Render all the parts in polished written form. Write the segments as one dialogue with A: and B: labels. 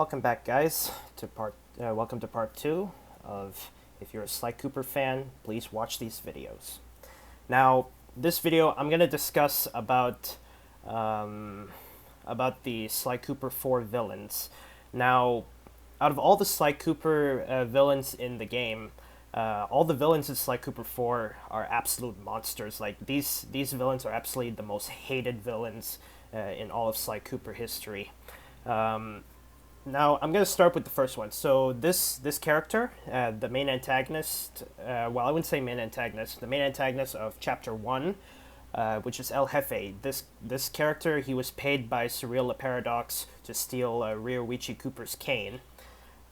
A: Welcome back, guys, to welcome to part 2 of if you're a Sly Cooper fan, please watch these videos. Now, this video I'm going to discuss about the Sly Cooper 4 villains. Now, out of all the Sly Cooper villains in the game, all the villains in Sly Cooper 4 are absolute monsters. Like, these villains are absolutely the most hated villains in all of Sly Cooper history. Now, I'm going to start with the first one. So this character, the main antagonist, well, I wouldn't say main antagonist, the main antagonist of Chapter 1, which is El Jefe. This character, he was paid by Surreal The Paradox to steal Ryuichi Cooper's cane.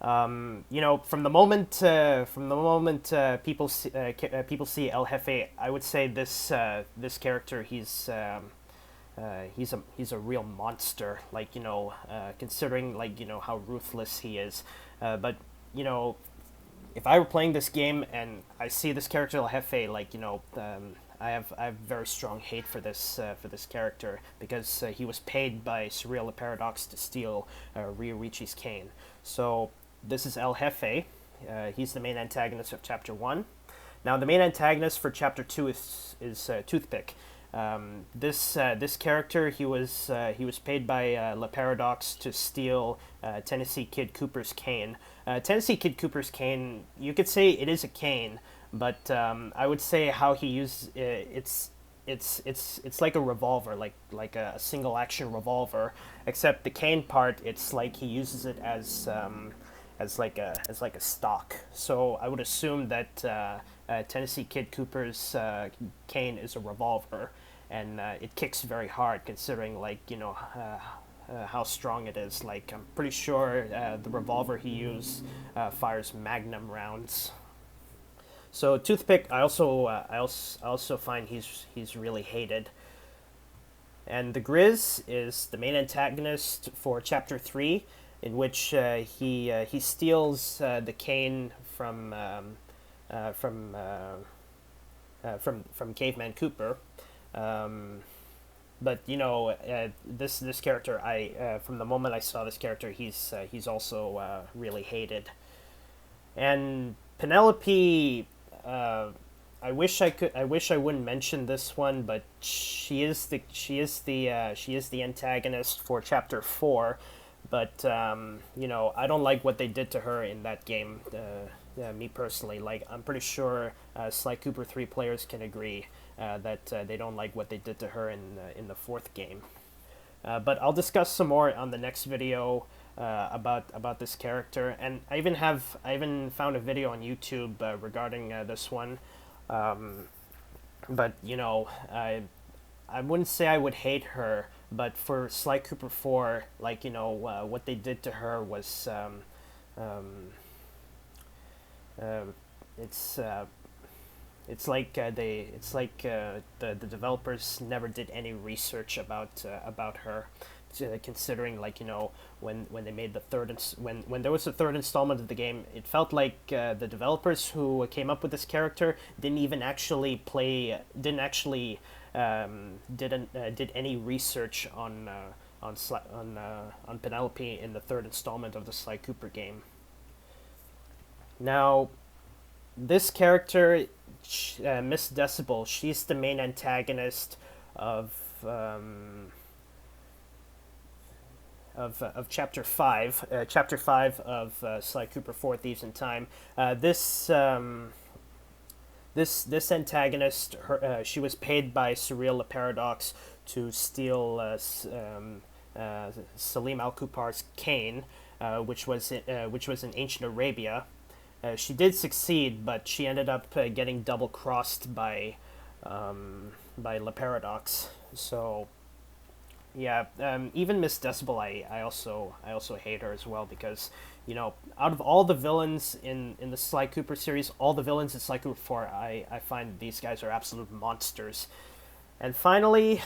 A: You know, from the moment people see El Jefe, I would say this character, he's a real monster, like, you know, considering, like, you know, how ruthless he is. But, you know, if I were playing this game and I see this character El Jefe, like, you know, I have very strong hate for this character because he was paid by Surreal The Paradox to steal Ryuichi's cane. So this is El Jefe. He's the main antagonist of Chapter 1. Now the main antagonist for Chapter 2 is Toothpick. This character, he was paid by Le Paradox to steal Tennessee Kid Cooper's cane. Tennessee Kid Cooper's cane, you could say it is a cane, but I would say how he used it's like a revolver, like a single action revolver, except the cane part, it's like he uses it as like a stock. So I would assume that Tennessee Kid Cooper's cane is a revolver, and it kicks very hard considering, like, you know, how strong it is. Like, I'm pretty sure the revolver he used fires magnum rounds. So Toothpick, I also find he's really hated. And the Grizz is the main antagonist for Chapter 3, in which he steals the cane from Caveman Cooper. But, you know, this character, from the moment I saw this character, he's also really hated. And Penelope, I wish I wouldn't mention this one, but she is the antagonist for Chapter 4. But you know, I don't like what they did to her in that game. Me personally, like, I'm pretty sure Sly Cooper 3 players can agree that they don't like what they did to her in the fourth game. But I'll discuss some more on the next video about this character, and I even found a video on YouTube regarding this one. But, you know, I wouldn't say I would hate her, but for Sly Cooper 4, like, you know, what they did to her was it's like the developers never did any research about her, considering, like, you know, when they made the when there was a third installment of the game, it felt like the developers who came up with this character didn't did any research on Penelope in the third installment of the Sly Cooper game. Now, this character, Miss Decibel, she's the main antagonist of Chapter 5. Chapter 5 of Sly Cooper 4 Thieves in Time. This antagonist, she was paid by Surreal The Paradox to steal Salim Al-Kupar's cane, which was in ancient Arabia. She did succeed, but she ended up getting double-crossed by Le Paradox. So, yeah, even Miss Decibel, I also hate her as well, because, you know, out of all the villains in the Sly Cooper series, all the villains in Sly Cooper 4, I find these guys are absolute monsters. And finally,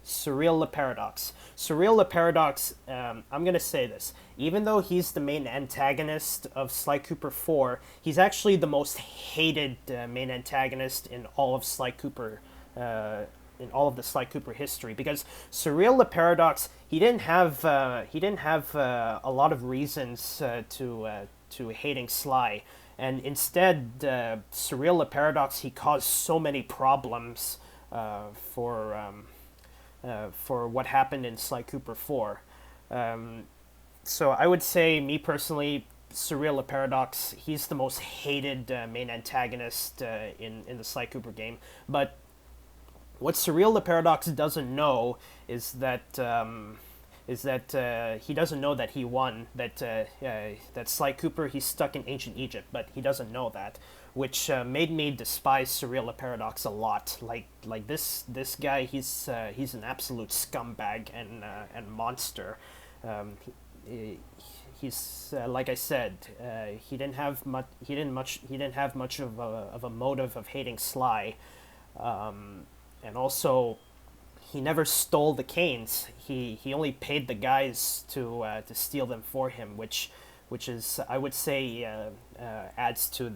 A: Surreal The Paradox. Surreal The Paradox, I'm going to say this. Even though he's the main antagonist of Sly Cooper 4, he's actually the most hated main antagonist in all of Sly Cooper in all of the Sly Cooper history, because Surreal The Paradox, he didn't have a lot of reasons to hating Sly, and instead, Surreal The Paradox, he caused so many problems uh, for um, for what happened in Sly Cooper 4. Um, so I would say, me personally, Surreal The Paradox, he's the most hated main antagonist in the Sly Cooper game. But what Surreal The Paradox doesn't know is that he doesn't know that he won. That Sly Cooper, he's stuck in ancient Egypt, but he doesn't know that, which made me despise Surreal The Paradox a lot. This guy, he's an absolute scumbag and monster. Um, he's like I said, he didn't have much. He didn't have much of a motive of hating Sly, and also he never stole the canes. He only paid the guys to steal them for him, which is, I would say, adds to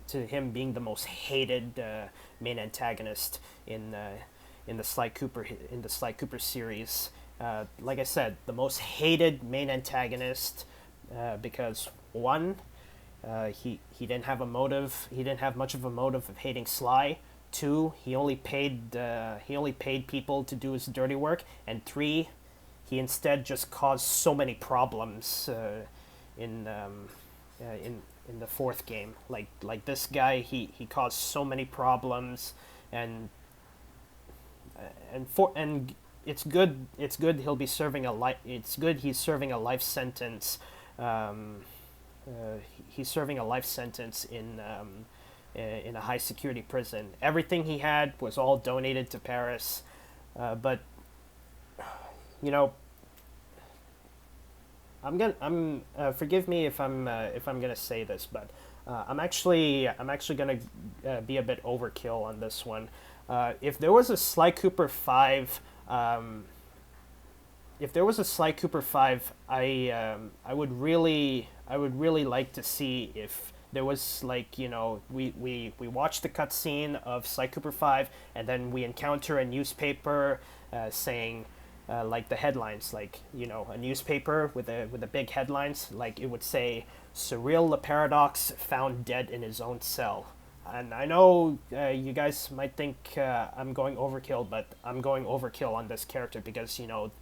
A: to him being the most hated main antagonist in the Sly Cooper series. Like I said, the most hated main antagonist, because one, he didn't have a motive. He didn't have much of a motive of hating Sly. Two, he only paid people to do his dirty work. And three, he instead just caused so many problems in in the fourth game. Like this guy, he caused so many problems, and and it's good he'll be serving a life. It's good he's serving a life sentence. He's serving a life sentence in a high security prison. Everything he had was all donated to Paris, but you know, I'm forgive me if I'm gonna say this, but I'm actually gonna be a bit overkill on this one. If there was a Sly Cooper 5, if there was a Sly Cooper 5, I would really like to see if there was, like, you know, we watch the cutscene of Sly Cooper 5, and then we encounter a newspaper saying, like, the headlines, like, you know, a newspaper with the big headlines, like it would say, "Surreal The Paradox found dead in his own cell." And I know you guys might think I'm going overkill, but I'm going overkill on this character because, you know,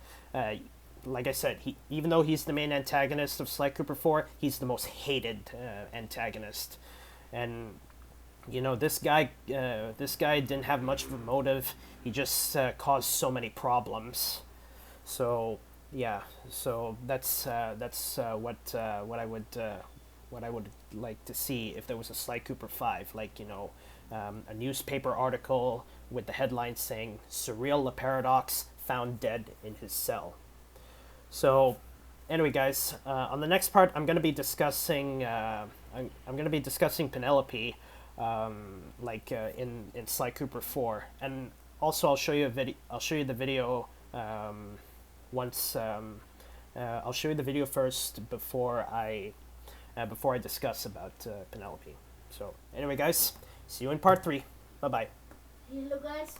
A: like I said, even though he's the main antagonist of Sly Cooper 4, he's the most hated antagonist. And, you know, this guy didn't have much of a motive. He just caused so many problems. So yeah, so that's what I would like to see if there was a Sly Cooper 5, like, you know, a newspaper article with the headline saying "Surreal The Paradox found dead in his cell." So anyway, guys, on the next part, I'm going to be discussing I'm going to be discussing Penelope, in Sly Cooper 4, and also I'll show you the video once. I'll show you the video first before I discuss about Penelope. So anyway, guys, see you in part 3. Bye bye.
B: Hello guys,